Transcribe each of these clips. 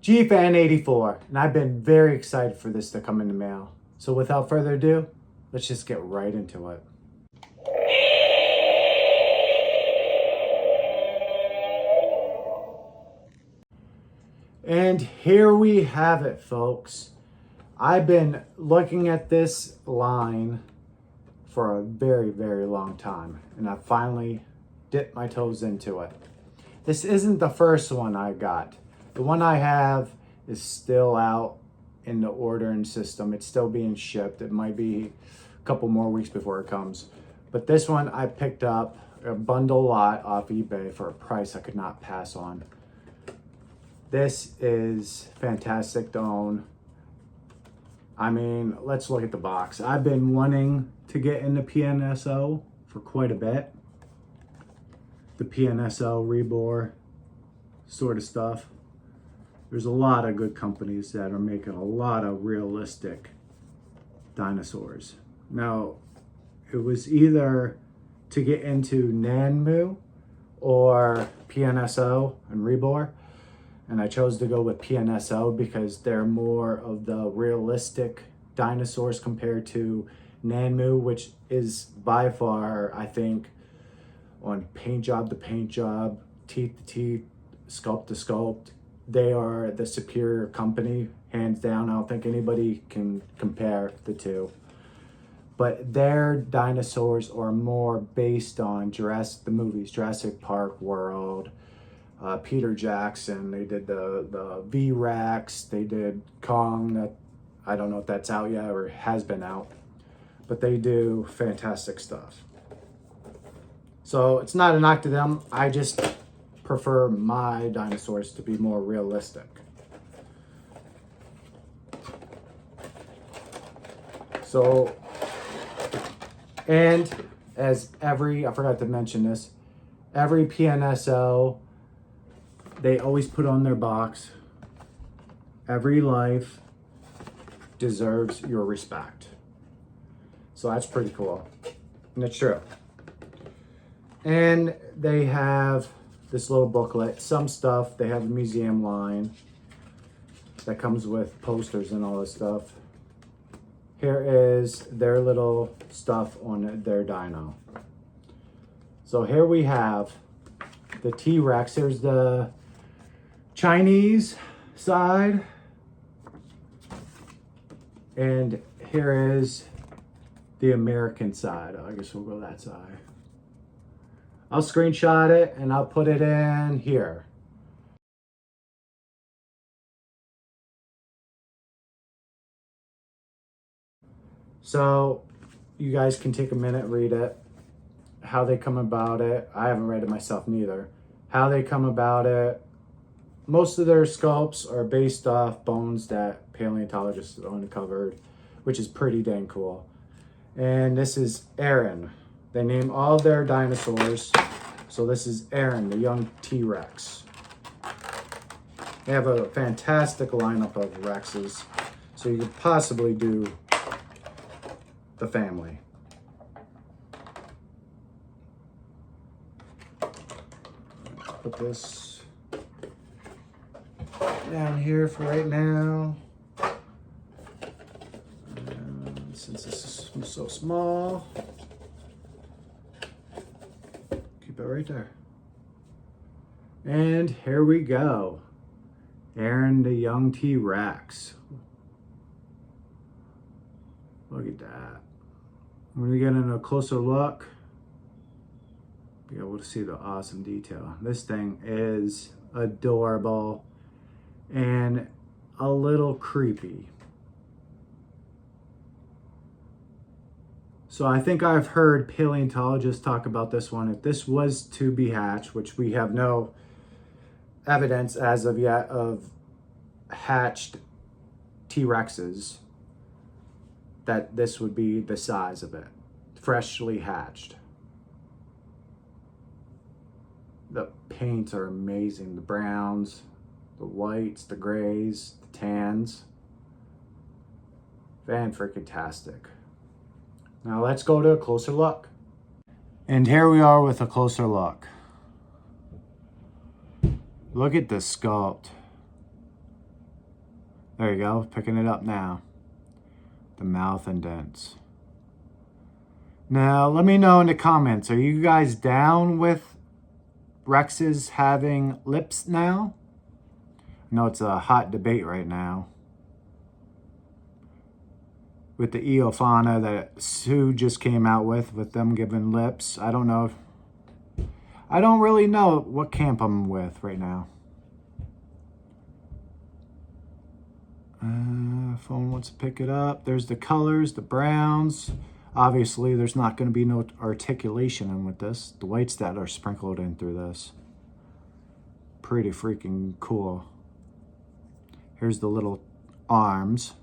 Gfan 84, and I've been very excited for this to come in the mail. So without further ado, let's just get right into it. And here we have it, folks. I've been looking at this line for a very, very long time, and I finally dipped my toes into it. This isn't the first one I got. The one I have is still out in the ordering system. It's still being shipped. It might be a couple more weeks before it comes. But this one I picked up a bundle lot off eBay for a price I could not pass on. This is fantastic to own. I mean, let's look at the box. I've been wanting to get into PNSO for quite a bit. The PNSO rebore sort of stuff. There's a lot of good companies that are making a lot of realistic dinosaurs. Now, it was either to get into Nanmu or PNSO and rebore, and I chose to go with PNSO because they're more of the realistic dinosaurs compared to Nanmu, which is by far, I think, on paint job to paint job, teeth to teeth, sculpt to sculpt, they are the superior company, hands down. I don't think anybody can compare the two. But their dinosaurs are more based on the movies, Jurassic Park World, Peter Jackson. They did the V-Rex. They did Kong. That I don't know if that's out yet or has been out. But they do fantastic stuff. So it's not a knock to them. I just prefer my dinosaurs to be more realistic. So, and as I forgot to mention this, every PNSO, they always put on their box, every life deserves your respect. So that's pretty cool. And it's true. And they have this little booklet. Some stuff, they have a museum line that comes with posters and all this stuff. Here is their little stuff on their dino. So here we have the T-Rex. Here's the Chinese side. And here is the American side. I guess we'll go that side. I'll screenshot it and I'll put it in here. So you guys can take a minute, read it, how they come about it. I haven't read it myself neither. How they come about it. Most of their sculpts are based off bones that paleontologists uncovered, which is pretty dang cool. And this is Aaron. They name all their dinosaurs. So this is Aaron, the young T-Rex. They have a fantastic lineup of Rexes. So you could possibly do the family. Let's put this down here for right now. And since this is so small, keep it right there. And here we go. Aaron, the young T-Rex. Look at that. When we get in a closer look, be able to see the awesome detail. This thing is adorable and a little creepy. So I think I've heard paleontologists talk about this one. If this was to be hatched, which we have no evidence as of yet of hatched T-Rexes, that this would be the size of it, freshly hatched. The paints are amazing. The browns, the whites, the grays, the tans. Fan-freaking-tastic. Now let's go to a closer look. And here we are with a closer look. Look at the sculpt. There you go, picking it up now. The mouth indents. Now, let me know in the comments, are you guys down with Rexes having lips now? I know it's a hot debate right now with the Eofauna that Sue just came out with them giving lips. I don't know if, I don't really know what camp I'm with right now. Phone wants to pick it up. There's the colors, the browns. Obviously, there's not going to be no articulation in with this. The whites that are sprinkled in through this. Pretty freaking cool. Here's the little arms.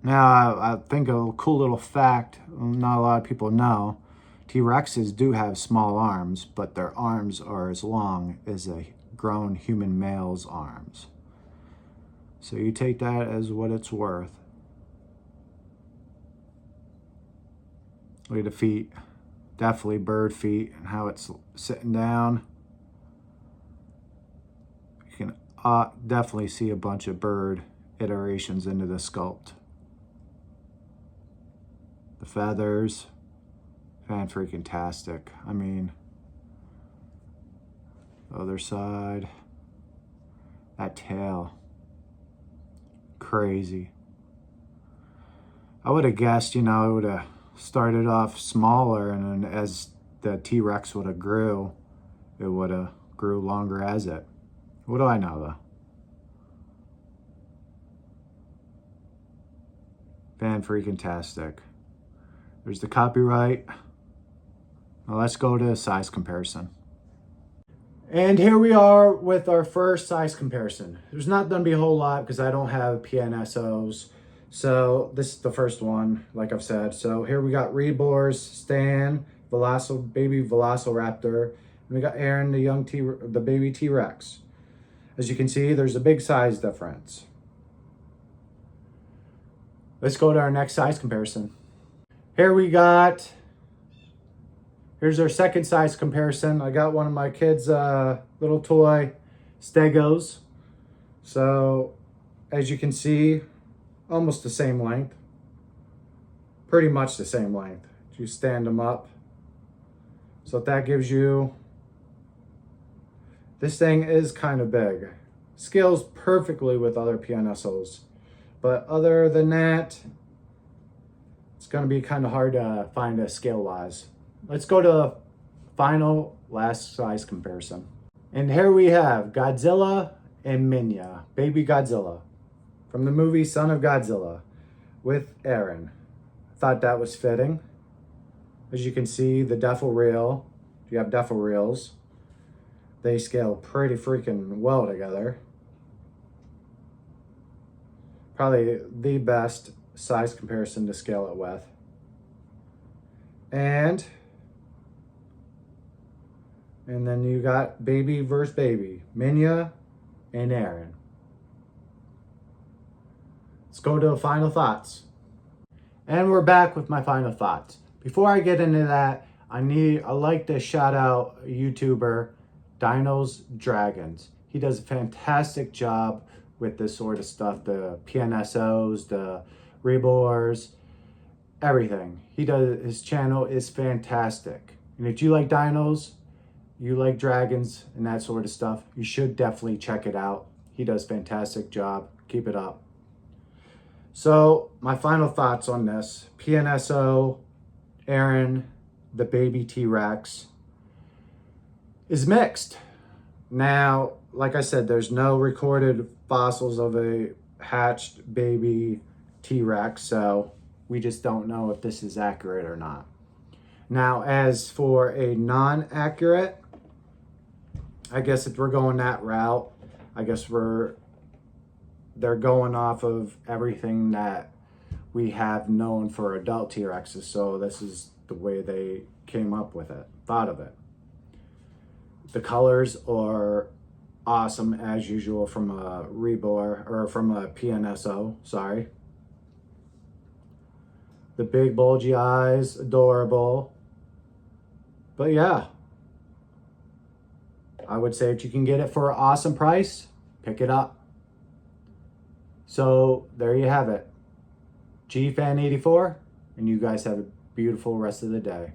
Now, I think a cool little fact, not a lot of people know, T-Rexes do have small arms, but their arms are as long as a grown human male's arms. So you take that as what it's worth. Look at the feet. Definitely bird feet and how it's sitting down. You can definitely see a bunch of bird iterations into the sculpt. The feathers, fan-freaking-tastic. I mean, the other side, that tail, crazy. I would have guessed, you know, it would have started off smaller, and then as the T-Rex would have grew, it would have grew longer as it. What do I know, though? Fan-freaking-tastic. There's the copyright. Now let's go to size comparison. And here we are with our first size comparison. There's not going to be a whole lot because I don't have PNSOs. So this is the first one, like I've said. So here we got Rebors, Stan, baby Velociraptor, and we got Aaron, the baby T-Rex. As you can see, there's a big size difference. Let's go to our next size comparison. Here we got, here's our second size comparison. I got one of my kids' little toy Stegos. So as you can see, almost the same length. Pretty much the same length. You stand them up. So that gives you, this thing is kind of big. Scales perfectly with other PNSOs. But other than that, it's going to be kind of hard to find a scale-wise. Let's go to final last size comparison. And here we have Godzilla and Minya, baby Godzilla, from the movie Son of Godzilla with Aaron. Thought that was fitting. As you can see, the duffel reel, you have duffel reels. They scale pretty freaking well together. Probably the best size comparison to scale it with. And then you got baby versus baby, Minya and Aaron. Let's go to final thoughts. And we're back with my final thoughts. Before I get into that, I like to shout out YouTuber DinosDragons. He does a fantastic job with this sort of stuff, the PNSOs, the Rebors, everything. His channel is fantastic. And if you like dinos, you like dragons and that sort of stuff, you should definitely check it out. He does a fantastic job. Keep it up. So my final thoughts on this. PNSO, Aaron, the baby T-Rex, is mixed. Now, like I said, there's no recorded fossils of a hatched baby T-Rex, so we just don't know if this is accurate or not. Now, as for a non-accurate, I guess if we're going that route, I guess they're going off of everything that we have known for adult T-Rexes, so this is the way they came up with it, thought of it. The colors are awesome as usual from a Rebor, or from a PNSO, sorry. The big bulgy eyes, adorable. But yeah, I would say if you can get it for an awesome price, pick it up. So there you have it. Gfan 84, and you guys have a beautiful rest of the day.